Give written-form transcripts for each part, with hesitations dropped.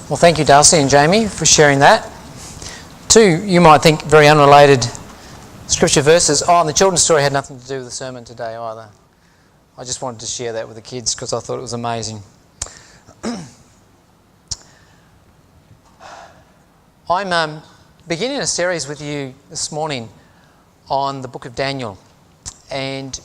Well, thank you, Darcy and Jamie, for sharing that. Two, you might think, very unrelated scripture verses. Oh, and the children's story had nothing to do with the sermon today either. I just wanted to share that with the kids because I thought it was amazing. I'm beginning a series with you this morning on the book of Daniel. And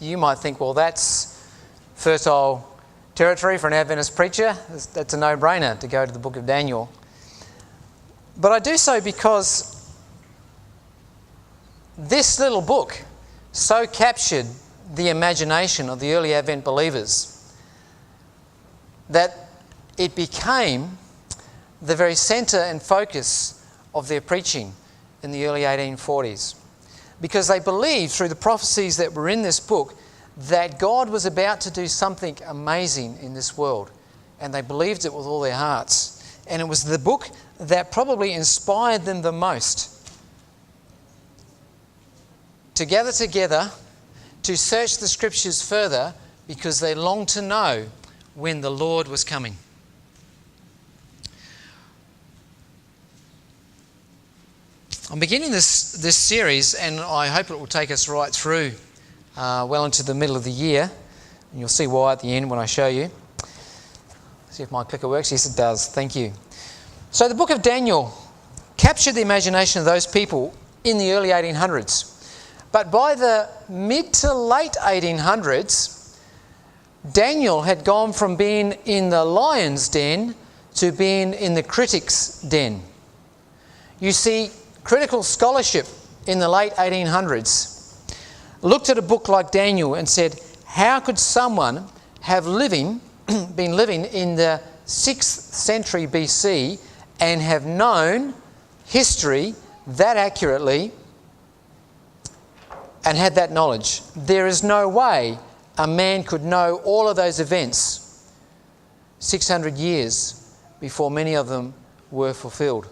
you might think, well, that's fertile territory for an Adventist preacher. That's a no-brainer to go to the book of Daniel. But I do so because this little book so captured the imagination of the early Advent believers that it became the very centre and focus of their preaching in the early 1840s. Because they believed through the prophecies that were in this book that God was about to do something amazing in this world. And they believed it with all their hearts. And it was the book that probably inspired them the most to gather together, to search the scriptures further, because they longed to know when the Lord was coming. I'm beginning this series, and I hope it will take us right through well into the middle of the year. And you'll see why at the end when I show you. See if my clicker works. Yes, it does. Thank you. So the book of Daniel captured the imagination of those people in the early 1800s. But by the mid to late 1800s, Daniel had gone from being in the lion's den to being in the critic's den. You see, critical scholarship in the late 1800s looked at a book like Daniel and said, how could someone have been living in the 6th century BC and have known history that accurately and had that knowledge? There is no way a man could know all of those events 600 years before many of them were fulfilled.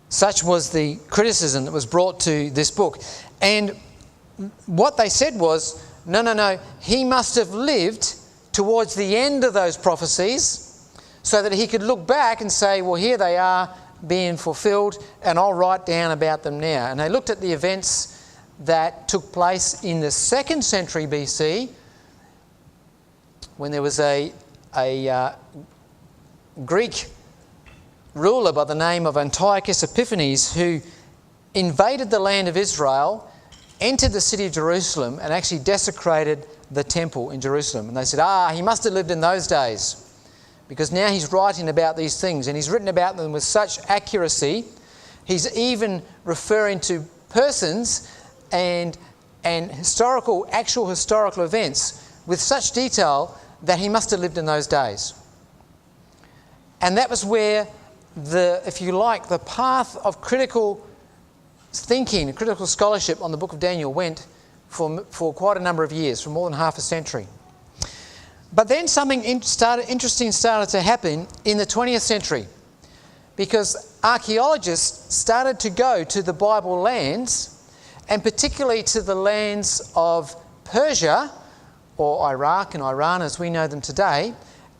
Such was the criticism that was brought to this book. And what they said was, no, he must have lived towards the end of those prophecies so that he could look back and say, well, here they are being fulfilled, and I'll write down about them now. And they looked at the events that took place in the 2nd century BC when there was a Greek ruler by the name of Antiochus Epiphanes who invaded the land of Israel, entered the city of Jerusalem and actually desecrated the temple in Jerusalem. And they said, he must have lived in those days, because now he's writing about these things and he's written about them with such accuracy. He's even referring to persons and actual historical events with such detail that he must have lived in those days. And that was where the path of critical thinking, critical scholarship on the book of Daniel went for quite a number of years, for more than half a century. But then something interesting started to happen in the 20th century, because archaeologists started to go to the Bible lands, and particularly to the lands of Persia, or Iraq and Iran as we know them today,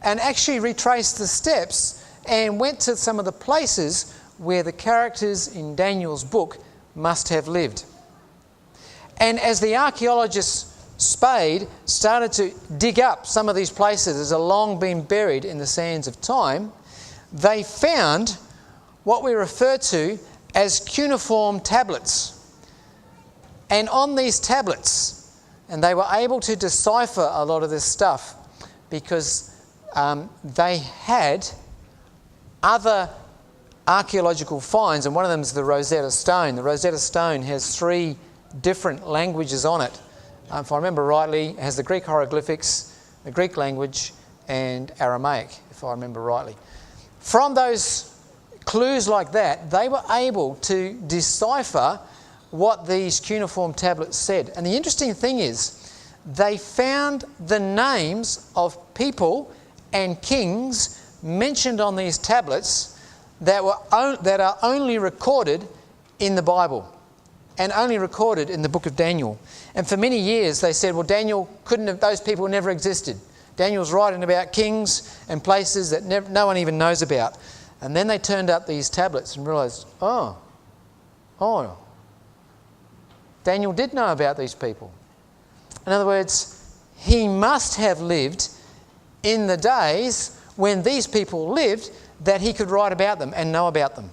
and actually retraced the steps and went to some of the places where the characters in Daniel's book must have lived. And as the archaeologists started to dig up some of these places that have long been buried in the sands of time, they found what we refer to as cuneiform tablets. And on these tablets, and they were able to decipher a lot of this stuff because they had other archaeological finds, and one of them is the Rosetta Stone. The Rosetta Stone has 3 different languages on it. If I remember rightly, it has the Greek hieroglyphics, the Greek language, and Aramaic, if I remember rightly. From those clues like that, they were able to decipher what these cuneiform tablets said. And the interesting thing is, they found the names of people and kings mentioned on these tablets that are only recorded in the Bible and only recorded in the book of Daniel. And for many years they said, well, those people never existed. Daniel's writing about kings and places that no one even knows about. And then they turned up these tablets and realised, oh, Daniel did know about these people. In other words, he must have lived in the days when these people lived, that he could write about them and know about them.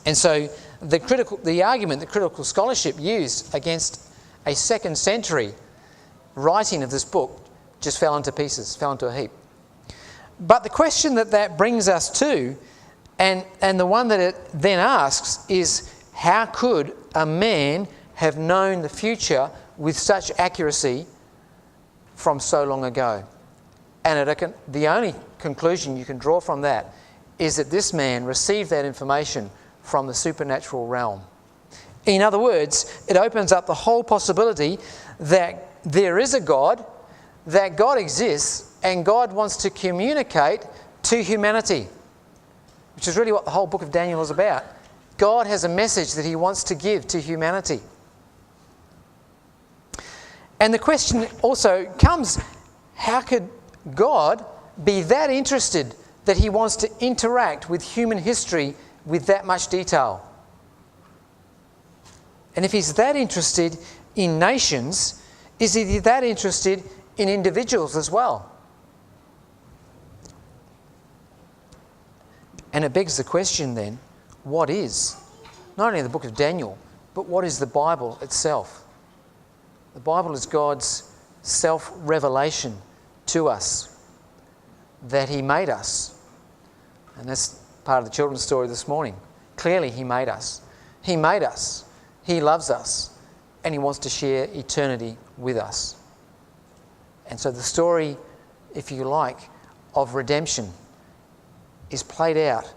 And so the argument that critical scholarship used against a 2nd century writing of this book just fell into pieces, fell into a heap. But the question that brings us to, and the one that it then asks, is how could a man have known the future with such accuracy from so long ago? And the only conclusion you can draw from that is that this man received that information from the supernatural realm. In other words, it opens up the whole possibility that there is a God, that God exists, and God wants to communicate to humanity, which is really what the whole book of Daniel is about. God has a message that he wants to give to humanity. And the question also comes, how could God be that interested that he wants to interact with human history with that much detail? And if he's that interested in nations, is he that interested in individuals as well? And it begs the question then, what is, not only the book of Daniel, but what is the Bible itself? The Bible is God's self-revelation to us, that he made us. And that's part of the children's story this morning. Clearly he made us. He made us. He loves us. And he wants to share eternity with us. And so the story, if you like, of redemption is played out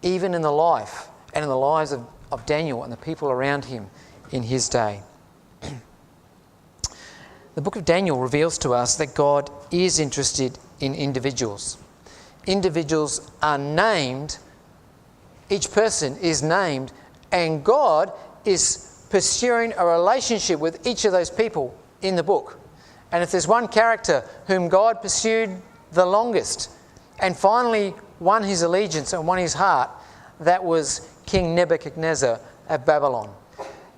even in the life and in the lives of Daniel and the people around him in his day. The book of Daniel reveals to us that God is interested in individuals. Individuals are named, each person is named, and God is pursuing a relationship with each of those people in the book. And if there's one character whom God pursued the longest and finally won his allegiance and won his heart, that was King Nebuchadnezzar of Babylon.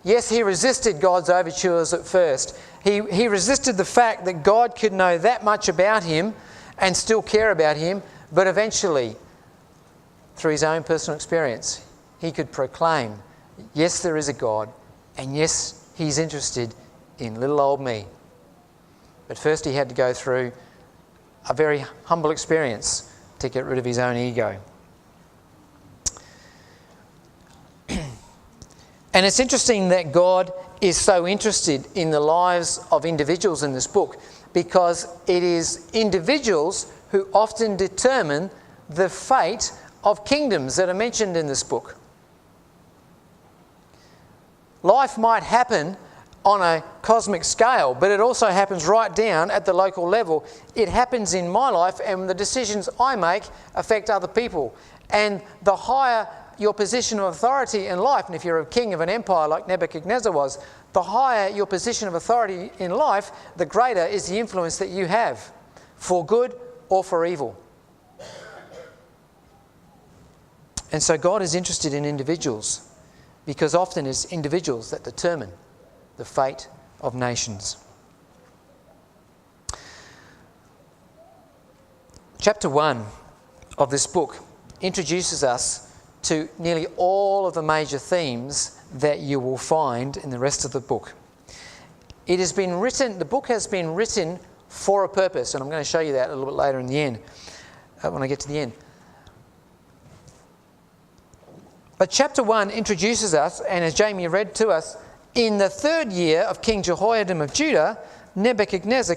Yes, he resisted God's overtures at first. He resisted the fact that God could know that much about him and still care about him, but eventually, through his own personal experience, he could proclaim, yes, there is a God, and yes, he's interested in little old me. But first he had to go through a very humble experience to get rid of his own ego. And it's interesting that God is so interested in the lives of individuals in this book, because it is individuals who often determine the fate of kingdoms that are mentioned in this book. Life might happen on a cosmic scale, but it also happens right down at the local level. It happens in my life, and the decisions I make affect other people. And the higher your position of authority in life, and if you're a king of an empire like Nebuchadnezzar was, the higher your position of authority in life, the greater is the influence that you have, for good or for evil. And so God is interested in individuals, because often it's individuals that determine the fate of nations. Chapter 1 of this book introduces us to nearly all of the major themes that you will find in the rest of the book. It has been written, the book has been written for a purpose, and I'm going to show you that a little bit later in the end, when I get to the end. But chapter 1 introduces us, and as Jamie read to us, in the 3rd year of King Jehoiakim of Judah, Nebuchadnezzar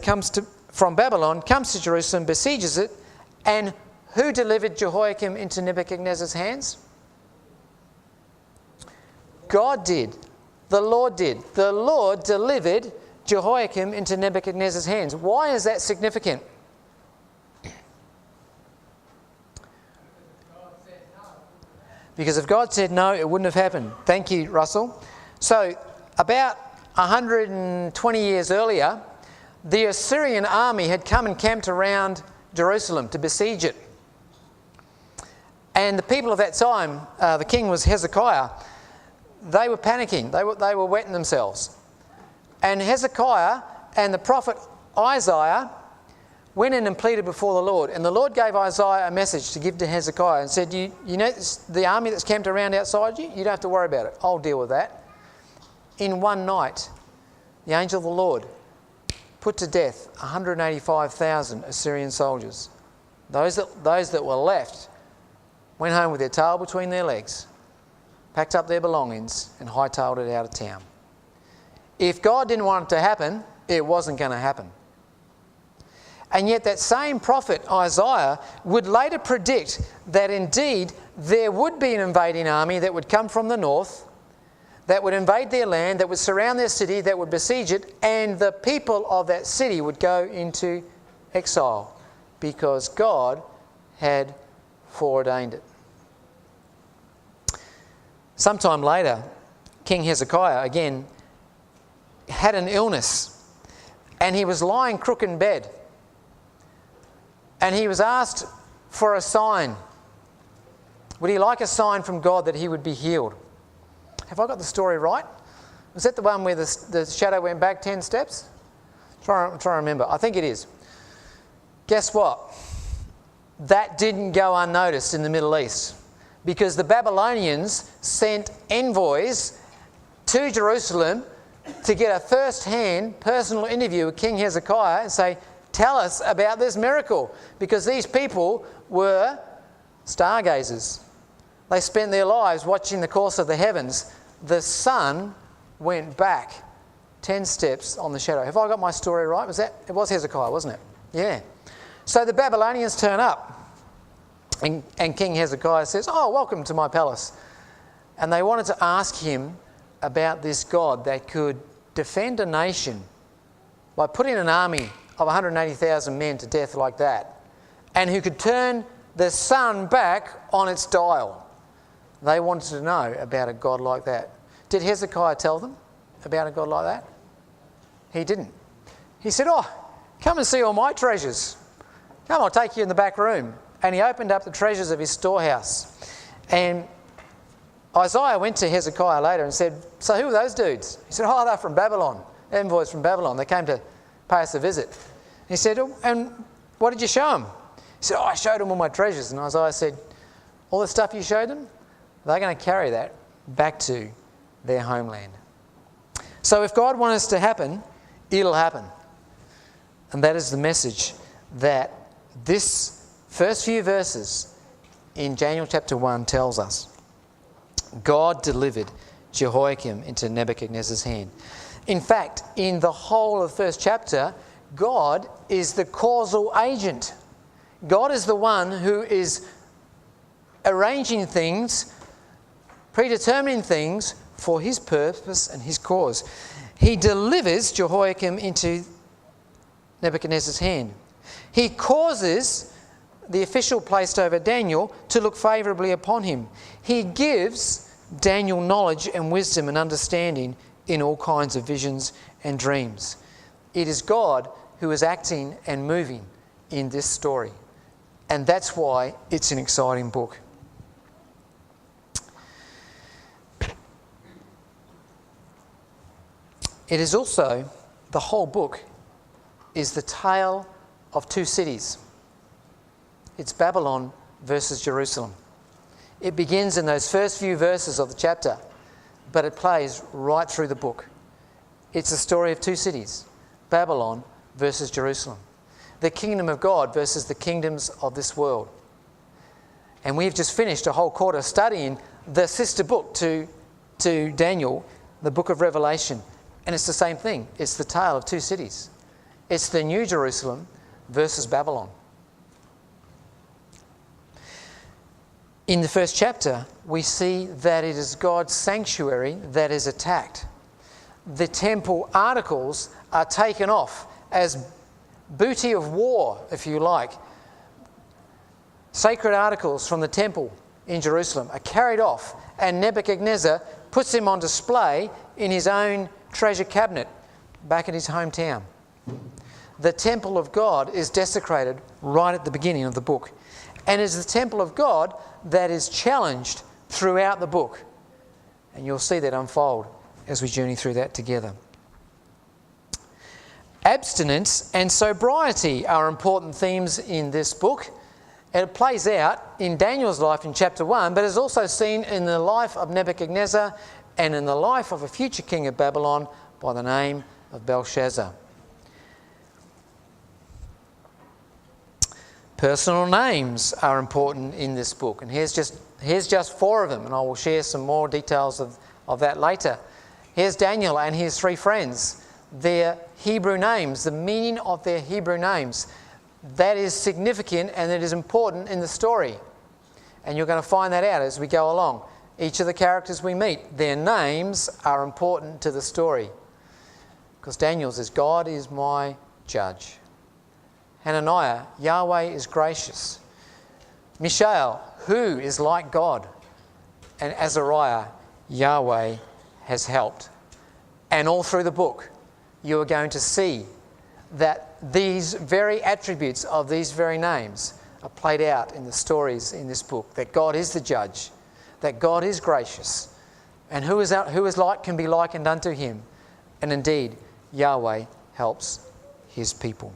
from Babylon, comes to Jerusalem, besieges it, and who delivered Jehoiakim into Nebuchadnezzar's hands? God did. The Lord did. The Lord delivered Jehoiakim into Nebuchadnezzar's hands. Why is that significant? Because if God said no, it wouldn't have happened. Thank you, Russell. So, about 120 years earlier, the Assyrian army had come and camped around Jerusalem to besiege it. And the people of that time, the king was Hezekiah, they were panicking. They were wetting themselves. And Hezekiah and the prophet Isaiah went in and pleaded before the Lord. And the Lord gave Isaiah a message to give to Hezekiah and said, you know the army that's camped around outside you? You don't have to worry about it. I'll deal with that. In one night, the angel of the Lord put to death 185,000 Assyrian soldiers. Those that were left went home with their tail between their legs, packed up their belongings and hightailed it out of town. If God didn't want it to happen, it wasn't going to happen. And yet that same prophet Isaiah would later predict that indeed there would be an invading army that would come from the north, that would invade their land, that would surround their city, that would besiege it, and the people of that city would go into exile because God had foreordained it. Sometime later, King Hezekiah again had an illness and he was lying crook in bed. And he was asked for a sign. Would he like a sign from God that he would be healed? Have I got the story right? Was that the one where the shadow went back 10 steps? I'm trying to remember. I think it is. Guess what? That didn't go unnoticed in the Middle East because the Babylonians sent envoys to Jerusalem to get a first-hand personal interview with King Hezekiah and say, tell us about this miracle, because these people were stargazers. They spent their lives watching the course of the heavens. The sun went back 10 steps on the shadow. Have I got my story right? It was Hezekiah, wasn't it? Yeah. So the Babylonians turn up and King Hezekiah says, oh, welcome to my palace. And they wanted to ask him about this God that could defend a nation by putting an army of 180,000 men to death like that, and who could turn the sun back on its dial. They wanted to know about a God like that. Did Hezekiah tell them about a God like that? He didn't. He said, oh, come and see all my treasures. Come, I'll take you in the back room. And he opened up the treasures of his storehouse. And Isaiah went to Hezekiah later and said, so who are those dudes? He said, oh, they're from Babylon, envoys from Babylon. They came to pay us a visit. He said, oh, and what did you show them? He said, oh, I showed them all my treasures. And Isaiah said, all the stuff you showed them, they're going to carry that back to their homeland. So if God wants it to happen, it'll happen. And that is the message that this first few verses in Daniel chapter 1 tells us. God delivered Jehoiakim into Nebuchadnezzar's hand. In fact, in the whole of the first chapter, God is the causal agent. God is the one who is arranging things, predetermining things for his purpose and his cause. He delivers Jehoiakim into Nebuchadnezzar's hand. He causes the official placed over Daniel to look favourably upon him. He gives Daniel knowledge and wisdom and understanding in all kinds of visions and dreams. It is God who is acting and moving in this story. And that's why it's an exciting book. It is also, the whole book is the tale of two cities. It's Babylon versus Jerusalem. It begins in those first few verses of the chapter, but it plays right through the book. It's a story of two cities, Babylon versus Jerusalem. The kingdom of God versus the kingdoms of this world. And we've just finished a whole quarter studying the sister book to Daniel, the book of Revelation. And it's the same thing. It's the tale of two cities. It's the New Jerusalem versus Babylon. In the first chapter, we see that it is God's sanctuary that is attacked. The temple articles are taken off as booty of war, if you like. Sacred articles from the temple in Jerusalem are carried off, and Nebuchadnezzar puts them on display in his own treasure cabinet back in his hometown. the temple of God is desecrated right at the beginning of the book. And it's the temple of God that is challenged throughout the book. And you'll see that unfold as we journey through that together. Abstinence and sobriety are important themes in this book. And it plays out in Daniel's life in chapter 1, but is also seen in the life of Nebuchadnezzar and in the life of a future king of Babylon by the name of Belshazzar. Personal names are important in this book, and here's just 4 of them, and I will share some more details of that later. Here's Daniel and his 3 friends. Their Hebrew names, the meaning of their Hebrew names, that is significant and it is important in the story. And you're going to find that out as we go along. Each of the characters we meet, their names are important to the story. Because Daniel says, God is my judge. Hananiah, Yahweh is gracious. Mishael, who is like God? And Azariah, Yahweh has helped. And all through the book, you are going to see that these very attributes of these very names are played out in the stories in this book. That God is the judge, that God is gracious, and who is like can be likened unto him. And indeed, Yahweh helps his people.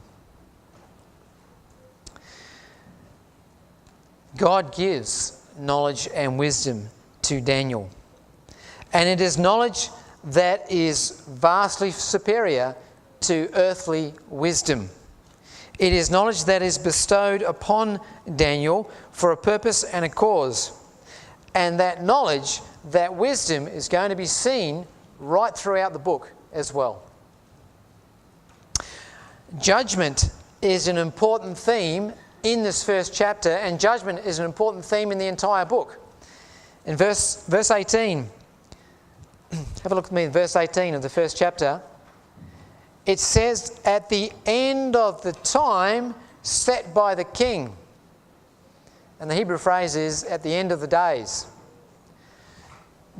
God gives knowledge and wisdom to Daniel. And it is knowledge that is vastly superior to earthly wisdom. It is knowledge that is bestowed upon Daniel for a purpose and a cause. And that knowledge, that wisdom, is going to be seen right throughout the book as well. Judgment is an important theme in this first chapter, and judgment is an important theme in the entire book. In verse 18, have a look at me in verse 18 of the first chapter. It says, at the end of the time set by the king. And the Hebrew phrase is, at the end of the days.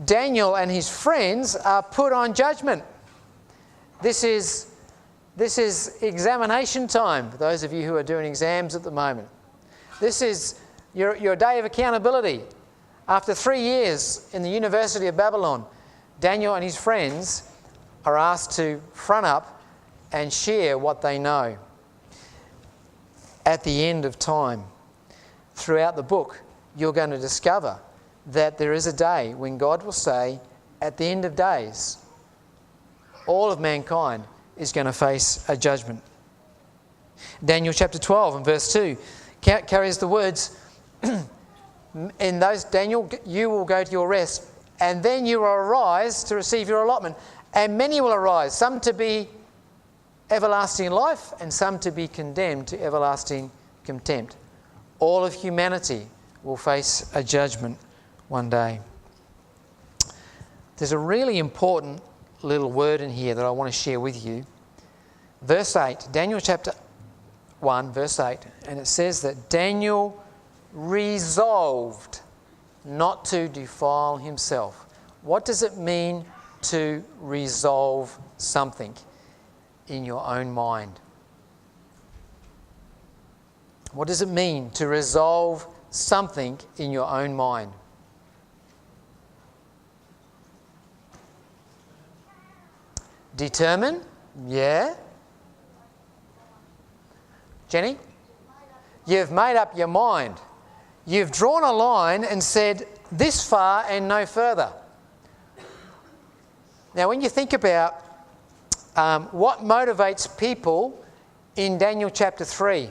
Daniel and his friends are put on judgment. This is examination time for those of you who are doing exams at the moment. This is your day of accountability. After 3 years in the University of Babylon, Daniel and his friends are asked to front up and share what they know. At the end of time, throughout the book, you're going to discover that there is a day when God will say, at the end of days, all of mankind is going to face a judgment. Daniel chapter 12 and verse 2 carries the words, in those, Daniel, you will go to your rest, and then you will arise to receive your allotment. And many will arise, some to be everlasting life, and some to be condemned to everlasting contempt. All of humanity will face a judgment one day. There's a really important little word in here that I want to share with you. Verse 8, Daniel chapter 1, verse 8, and it says that Daniel resolved not to defile himself. What does it mean to resolve something in your own mind? What does it mean to resolve something in your own mind? Determine? Yeah. Jenny? You've made up your mind. You've drawn a line and said, this far and no further. Now, when you think about what motivates people in Daniel chapter 3,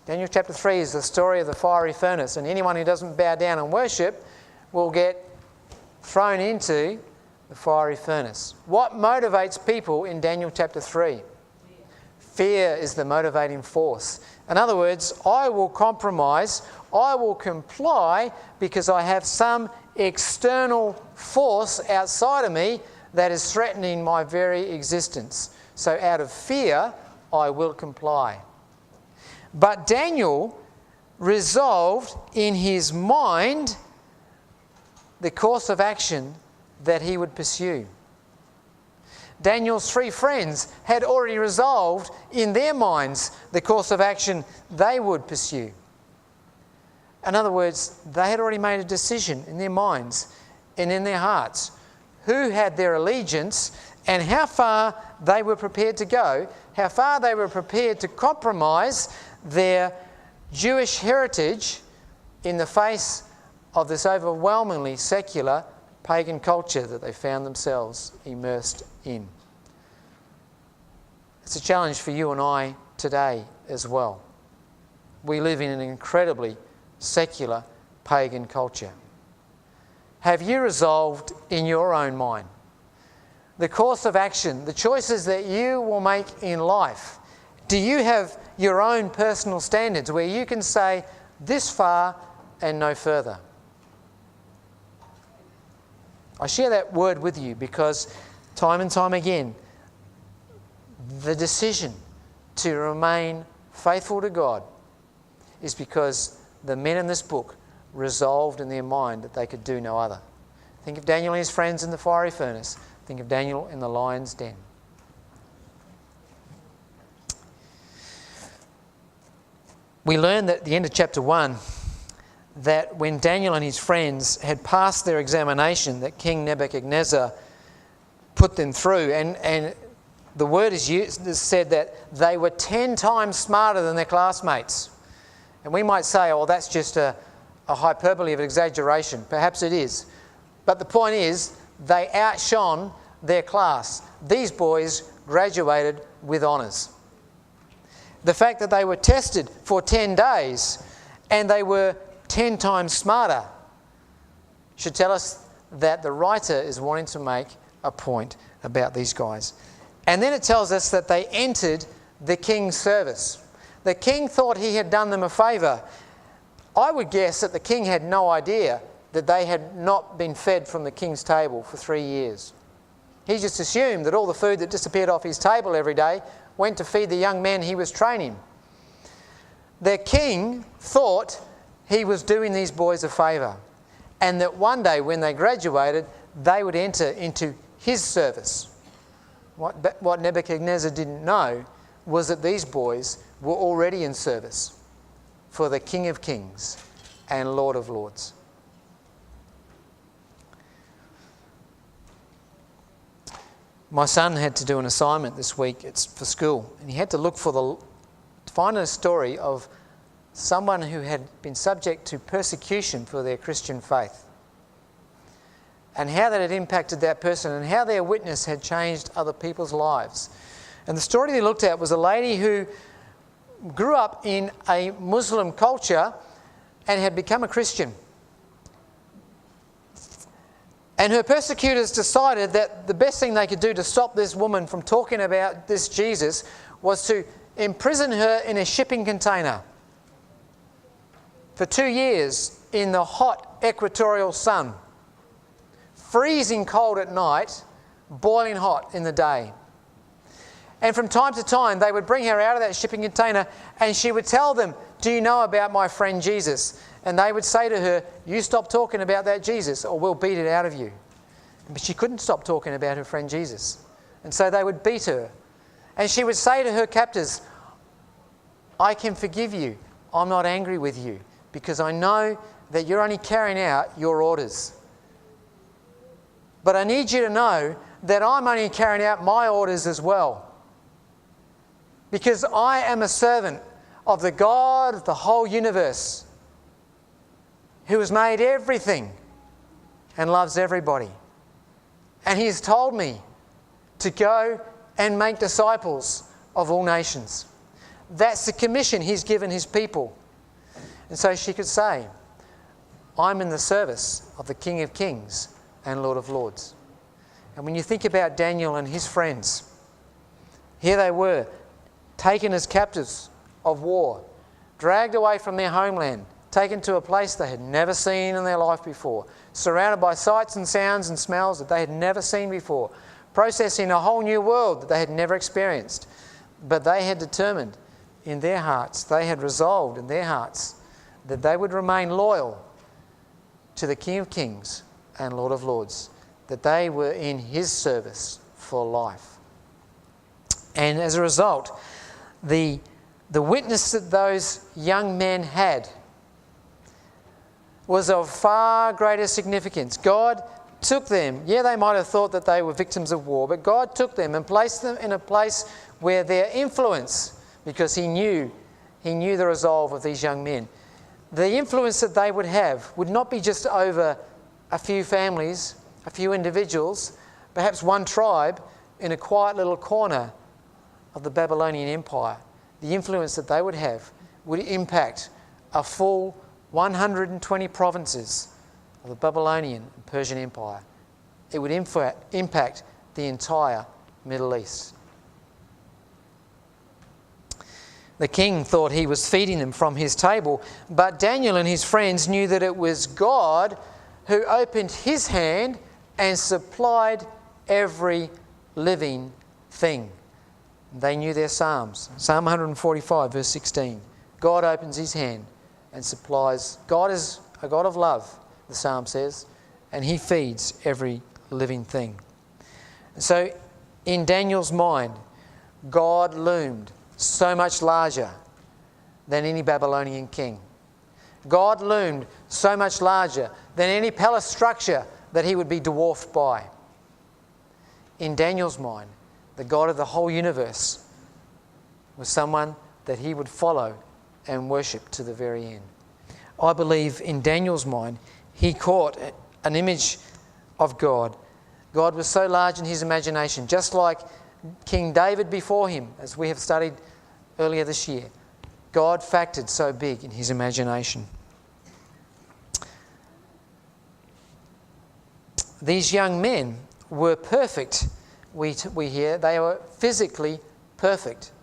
Daniel chapter 3 is the story of the fiery furnace, and anyone who doesn't bow down and worship will get thrown into the fiery furnace. What motivates people in Daniel chapter 3? Fear is the motivating force. In other words, I will compromise, I will comply because I have some external force outside of me that is threatening my very existence. So out of fear, I will comply. But Daniel resolved in his mind the course of action that he would pursue. Daniel's 3 friends had already resolved in their minds the course of action they would pursue. In other words, they had already made a decision in their minds and in their hearts who had their allegiance and how far they were prepared to go, how far they were prepared to compromise their Jewish heritage in the face of this overwhelmingly secular pagan culture that they found themselves immersed in. It's a challenge for you and I today as well. We live in an incredibly secular pagan culture. Have you resolved in your own mind the course of action, the choices that you will make in life? Do you have your own personal standards where you can say this far and no further? I share that word with you because time and time again, the decision to remain faithful to God is because the men in this book resolved in their mind that they could do no other. Think of Daniel and his friends in the fiery furnace. Think of Daniel in the lion's den. We learn that at the end of chapter 1 that when Daniel and his friends had passed their examination that King Nebuchadnezzar put them through, and the word is said that they were 10 times smarter than their classmates. And we might say, oh, that's just a hyperbole of exaggeration. Perhaps it is. But the point is, they outshone their class. These boys graduated with honours. The fact that they were tested for 10 days and they were 10 times smarter should tell us that the writer is wanting to make a point about these guys. And then it tells us that they entered the king's service. The king thought he had done them a favour. I would guess that the king had no idea that they had not been fed from the king's table for 3 years. He just assumed that all the food that disappeared off his table every day went to feed the young men he was training. The king thought he was doing these boys a favour, and that one day when they graduated, they would enter into his service. What Nebuchadnezzar didn't know was that these boys were already in service for the King of Kings and Lord of Lords. My son had to do an assignment this week. It's for school, and he had to find a story of someone who had been subject to persecution for their Christian faith, and how that had impacted that person and how their witness had changed other people's lives. And the story they looked at was a lady who grew up in a Muslim culture and had become a Christian. And her persecutors decided that the best thing they could do to stop this woman from talking about this Jesus was to imprison her in a shipping container for 2 years in the hot equatorial sun, freezing cold at night, boiling hot in the day. And from time to time, they would bring her out of that shipping container and she would tell them, "Do you know about my friend Jesus?" And they would say to her, "You stop talking about that Jesus or we'll beat it out of you." But she couldn't stop talking about her friend Jesus. And so they would beat her. And she would say to her captors, "I can forgive you. I'm not angry with you because I know that you're only carrying out your orders. But I need you to know that I'm only carrying out my orders as well. Because I am a servant of the God of the whole universe, who has made everything and loves everybody. And He has told me to go and make disciples of all nations." That's the commission He's given His people. And so she could say, "I'm in the service of the King of Kings and Lord of Lords." And when you think about Daniel and his friends, here they were, taken as captives of war, dragged away from their homeland, taken to a place they had never seen in their life before, surrounded by sights and sounds and smells that they had never seen before, processing a whole new world that they had never experienced. But they had determined in their hearts, they had resolved in their hearts that they would remain loyal to the King of Kings and Lord of Lords, that they were in His service for life. And as a result, the witness that those young men had was of far greater significance. God took them. Yeah, they might have thought that they were victims of war, but God took them and placed them in a place where their influence, because He knew the resolve of these young men, the influence that they would have would not be just over a few families, a few individuals, perhaps one tribe in a quiet little corner of the Babylonian Empire. The influence that they would have would impact a full 120 provinces of the Babylonian and Persian Empire. It would impact the entire Middle East. The king thought he was feeding them from his table, but Daniel and his friends knew that it was God who opened His hand and supplied every living thing. They knew their Psalms. Psalm 145, verse 16. God opens His hand and supplies. God is a God of love, the Psalm says, and He feeds every living thing. So in Daniel's mind, God loomed so much larger than any Babylonian king. God loomed so much larger than any palace structure that he would be dwarfed by. In Daniel's mind, the God of the whole universe was someone that he would follow and worship to the very end. I believe in Daniel's mind, he caught an image of God. God was so large in his imagination, just like King David before him, as we have studied earlier this year. God factored so big in his imagination. These young men were perfect, we hear. They were physically perfect.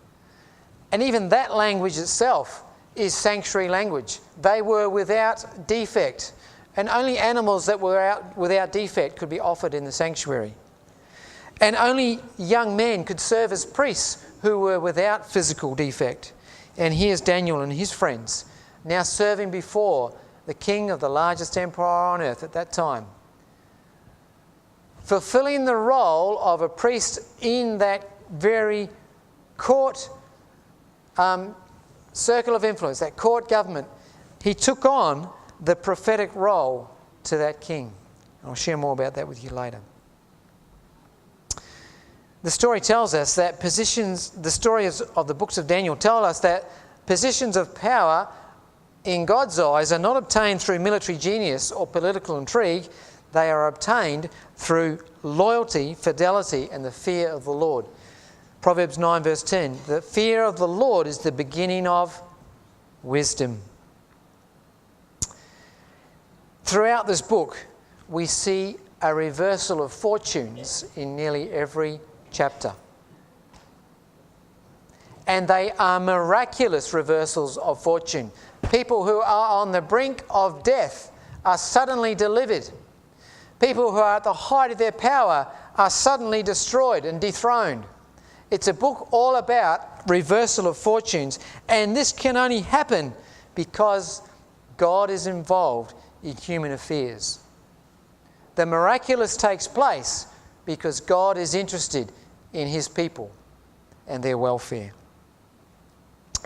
And even that language itself is sanctuary language. They were without defect. And only animals that were without defect could be offered in the sanctuary. And only young men could serve as priests who were without physical defect. And here's Daniel and his friends now serving before the king of the largest empire on earth at that time, fulfilling the role of a priest in that very court circle of influence, that court government. He took on the prophetic role to that king. I'll share more about that with you later. The story tells us that the stories of the books of Daniel tell us that positions of power in God's eyes are not obtained through military genius or political intrigue. They are obtained through loyalty, fidelity, and the fear of the Lord. Proverbs 9 verse 10, the fear of the Lord is the beginning of wisdom. Throughout this book, we see a reversal of fortunes in nearly every chapter. And they are miraculous reversals of fortune. People who are on the brink of death are suddenly delivered. People who are at the height of their power are suddenly destroyed and dethroned. It's a book all about reversal of fortunes, and this can only happen because God is involved in human affairs. The miraculous takes place because God is interested in His people and their welfare.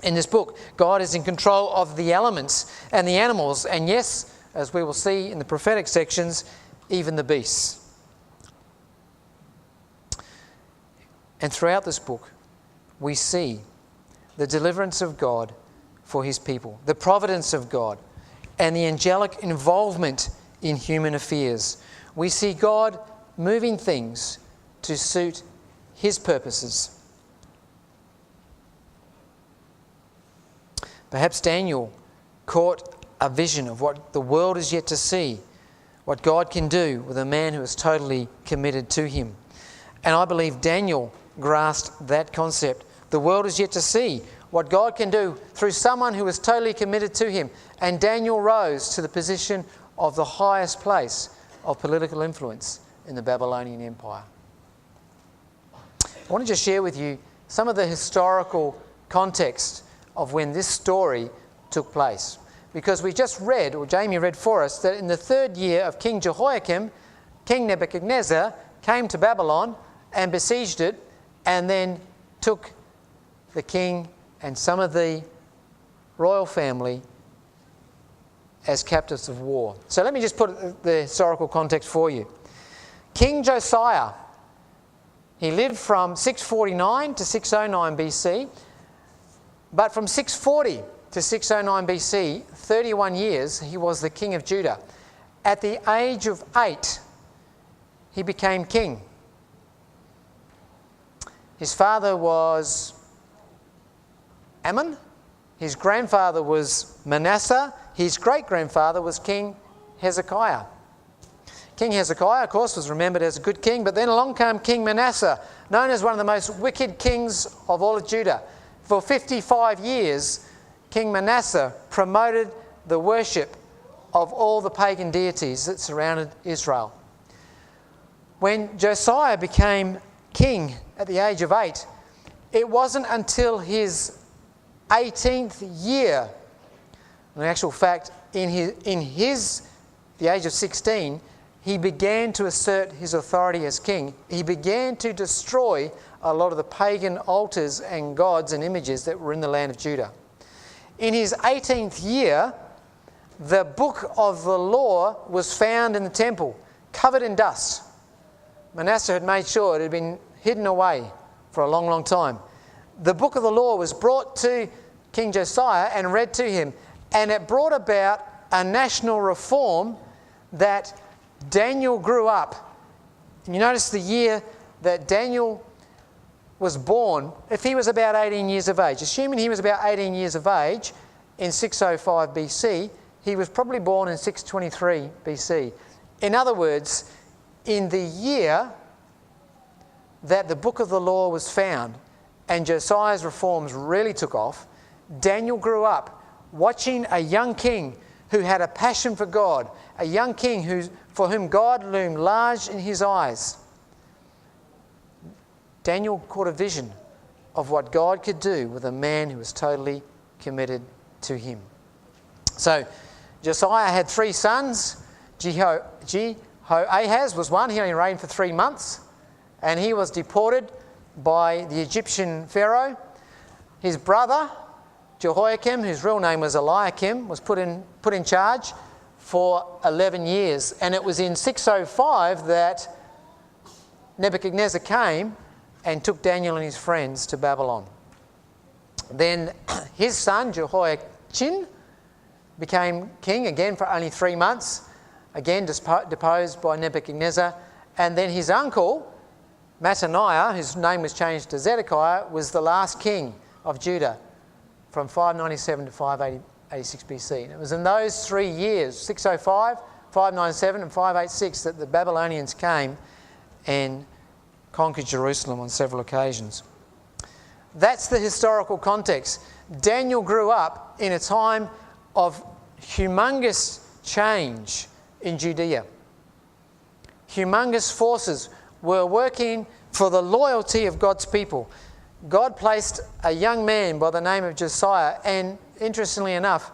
In this book, God is in control of the elements and the animals, and yes, as we will see in the prophetic sections, even the beasts. And throughout this book, we see the deliverance of God for His people, the providence of God, and the angelic involvement in human affairs. We see God moving things to suit His purposes. Perhaps Daniel caught a vision of what the world is yet to see, what God can do with a man who is totally committed to Him. And I believe Daniel grasped that concept. The world is yet to see what God can do through someone who is totally committed to Him. And Daniel rose to the position of the highest place of political influence in the Babylonian Empire. I want to just share with you some of the historical context of when this story took place. Because we just read, or Jamie read for us, that in the 3rd year of King Jehoiakim, King Nebuchadnezzar came to Babylon and besieged it, and then took the king and some of the royal family as captives of war. So let me just put the historical context for you. King Josiah, he lived from 649 to 609 BC, but from 640 to 609 BC, 31 years, he was the king of Judah. At the age of 8, he became king. His father was Ammon. His grandfather was Manasseh. His great-grandfather was King Hezekiah. King Hezekiah, of course, was remembered as a good king, but then along came King Manasseh, known as one of the most wicked kings of all of Judah. For 55 years, King Manasseh promoted the worship of all the pagan deities that surrounded Israel. When Josiah became king at the age of 8, it wasn't until his 18th year, in actual fact, the age of 16, he began to assert his authority as king. He began to destroy a lot of the pagan altars and gods and images that were in the land of Judah. In his 18th year, the book of the law was found in the temple, covered in dust. Manasseh had made sure it had been hidden away for a long, long time. The book of the law was brought to King Josiah and read to him, and it brought about a national reform that Daniel grew up. And you notice the year that Daniel was born, if he was about 18 years of age, assuming he was about 18 years of age in 605 BC, he was probably born in 623 BC. In other words, in the year that the book of the law was found and Josiah's reforms really took off, Daniel grew up watching a young king who had a passion for God, a young king for whom God loomed large in his eyes. Daniel caught a vision of what God could do with a man who was totally committed to him. So Josiah had 3 sons. Jehoahaz was one. He only reigned for 3 months, and he was deported by the Egyptian Pharaoh. His brother, Jehoiakim, whose real name was Eliakim, was put in charge for 11 years. And it was in 605 that Nebuchadnezzar came and took Daniel and his friends to Babylon. Then his son, Jehoiachin, became king again for only 3 months, again deposed by Nebuchadnezzar. And then his uncle, Mattaniah, whose name was changed to Zedekiah, was the last king of Judah from 597 to 586 BC. And it was in those 3 years, 605, 597 and 586, that the Babylonians came and conquered Jerusalem on several occasions. That's the historical context. Daniel grew up in a time of humongous change in Judea. Humongous forces were working for the loyalty of God's people. God placed a young man by the name of Josiah, and interestingly enough,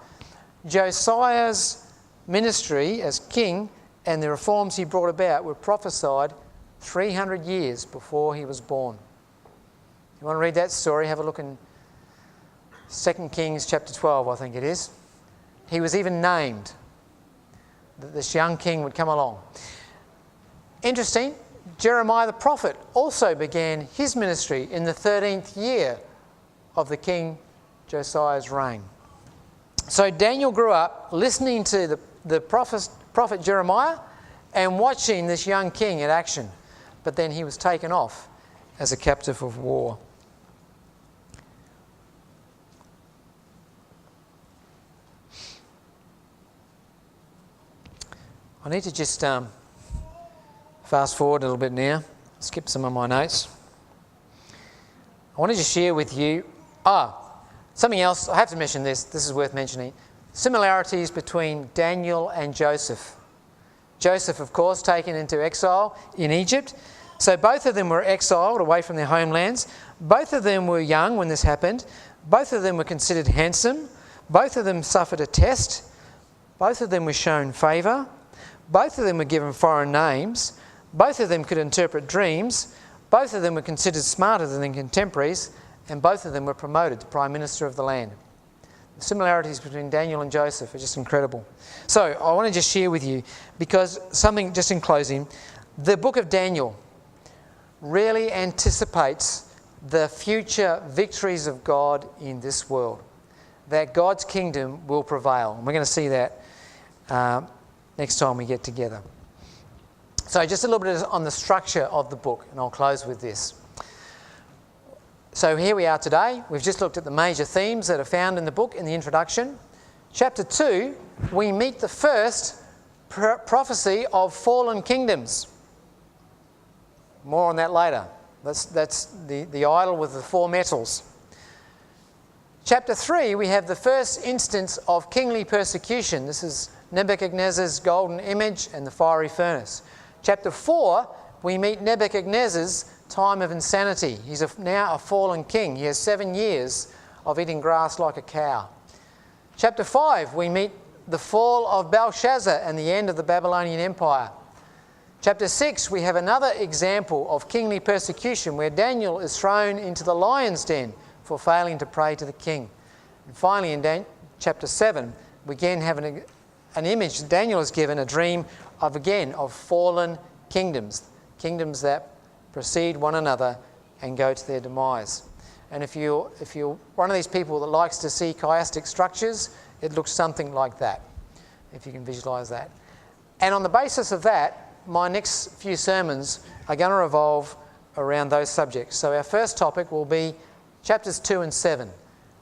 Josiah's ministry as king and the reforms he brought about were prophesied 300 years before he was born. You want to read that story? Have a look in 2 Kings chapter 12, I think it is. He was even named that this young king would come along. Interesting, Jeremiah the prophet also began his ministry in the 13th year of the king Josiah's reign. So Daniel grew up listening to the prophet Jeremiah and watching this young king in action. But then he was taken off as a captive of war. I need to just fast forward a little bit now, skip some of my notes. I want to just share with you, something else, I have to mention this is worth mentioning. Similarities between Daniel and Joseph. Joseph, of course, taken into exile in Egypt. So both of them were exiled away from their homelands. Both of them were young when this happened. Both of them were considered handsome. Both of them suffered a test. Both of them were shown favour. Both of them were given foreign names. Both of them could interpret dreams. Both of them were considered smarter than their contemporaries, and both of them were promoted to Prime Minister of the land. The similarities between Daniel and Joseph are just incredible. So I want to just share with you, because something just in closing, the book of Daniel really anticipates the future victories of God in this world, that God's kingdom will prevail. And we're going to see that next time we get together. So just a little bit on the structure of the book, and I'll close with this. So here we are today. We've just looked at the major themes that are found in the book in the introduction. Chapter 2, we meet the first prophecy of fallen kingdoms. More on that later. That's the idol with the four metals. Chapter 3, we have the first instance of kingly persecution. This is Nebuchadnezzar's golden image and the fiery furnace. Chapter 4, we meet Nebuchadnezzar's time of insanity. He's now a fallen king. He has 7 years of eating grass like a cow. Chapter 5, we meet the fall of Belshazzar and the end of the Babylonian Empire. Chapter 6, we have another example of kingly persecution where Daniel is thrown into the lion's den for failing to pray to the king. And finally, in chapter 7, we again have an image. Daniel is given a dream of fallen kingdoms, kingdoms that precede one another and go to their demise. And if you're one of these people that likes to see chiastic structures, it looks something like that, if you can visualise that. And on the basis of that, my next few sermons are going to revolve around those subjects. So our first topic will be chapters 2 and 7,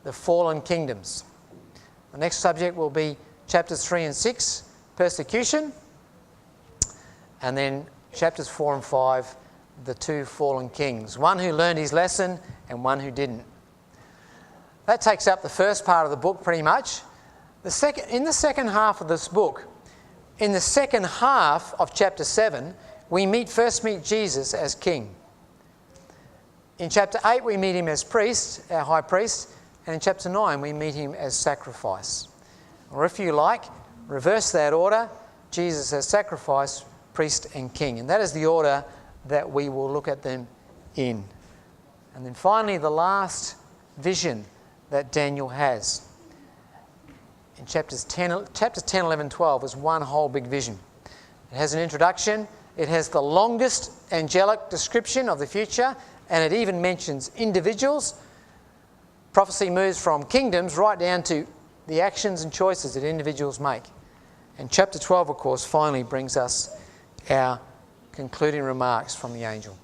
the fallen kingdoms. The next subject will be chapters 3 and 6, persecution. And then chapters 4 and 5, the two fallen kings, one who learned his lesson and one who didn't. That takes up the first part of the book pretty much. In the second half of this book, in the second half of chapter 7, we first meet Jesus as king. In chapter 8, we meet him as priest, our high priest, and in chapter 9, we meet him as sacrifice. Or if you like, reverse that order, Jesus as sacrifice, priest and king. And that is the order that we will look at them in. And then finally, the last vision that Daniel has. In chapters 10, 11, 12 is one whole big vision. It has an introduction. It has the longest angelic description of the future, and it even mentions individuals. Prophecy moves from kingdoms right down to the actions and choices that individuals make. And chapter 12, of course, finally brings us our concluding remarks from the angel.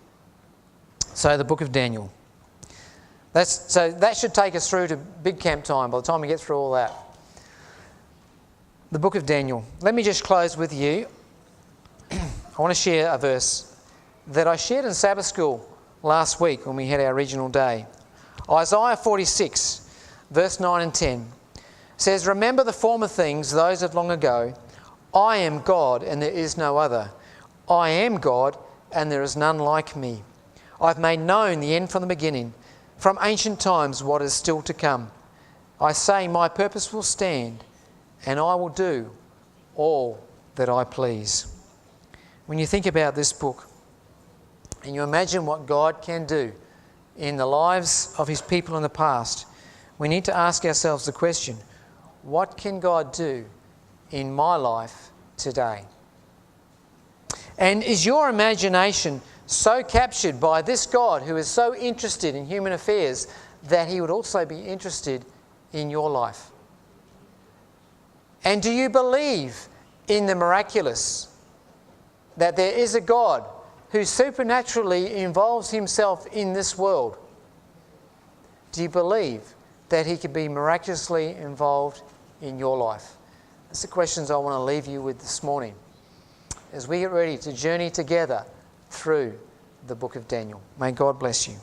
So the book of Daniel. So that should take us through to big camp time by the time we get through all that. The book of Daniel. Let me just close with you. I want to share a verse that I shared in Sabbath school last week when we had our regional day. Isaiah 46, verse 9 and 10 says, "Remember the former things, those of long ago. I am God and there is no other. I am God and there is none like me. I've made known the end from the beginning, from ancient times what is still to come. I say my purpose will stand and I will do all that I please." When you think about this book and you imagine what God can do in the lives of his people in the past, we need to ask ourselves the question, what can God do in my life today? And is your imagination so captured by this God who is so interested in human affairs that he would also be interested in your life? And do you believe in the miraculous, that there is a God who supernaturally involves himself in this world? Do you believe that he could be miraculously involved in your life? That's the questions I want to leave you with this morning as we get ready to journey together through the book of Daniel. May God bless you.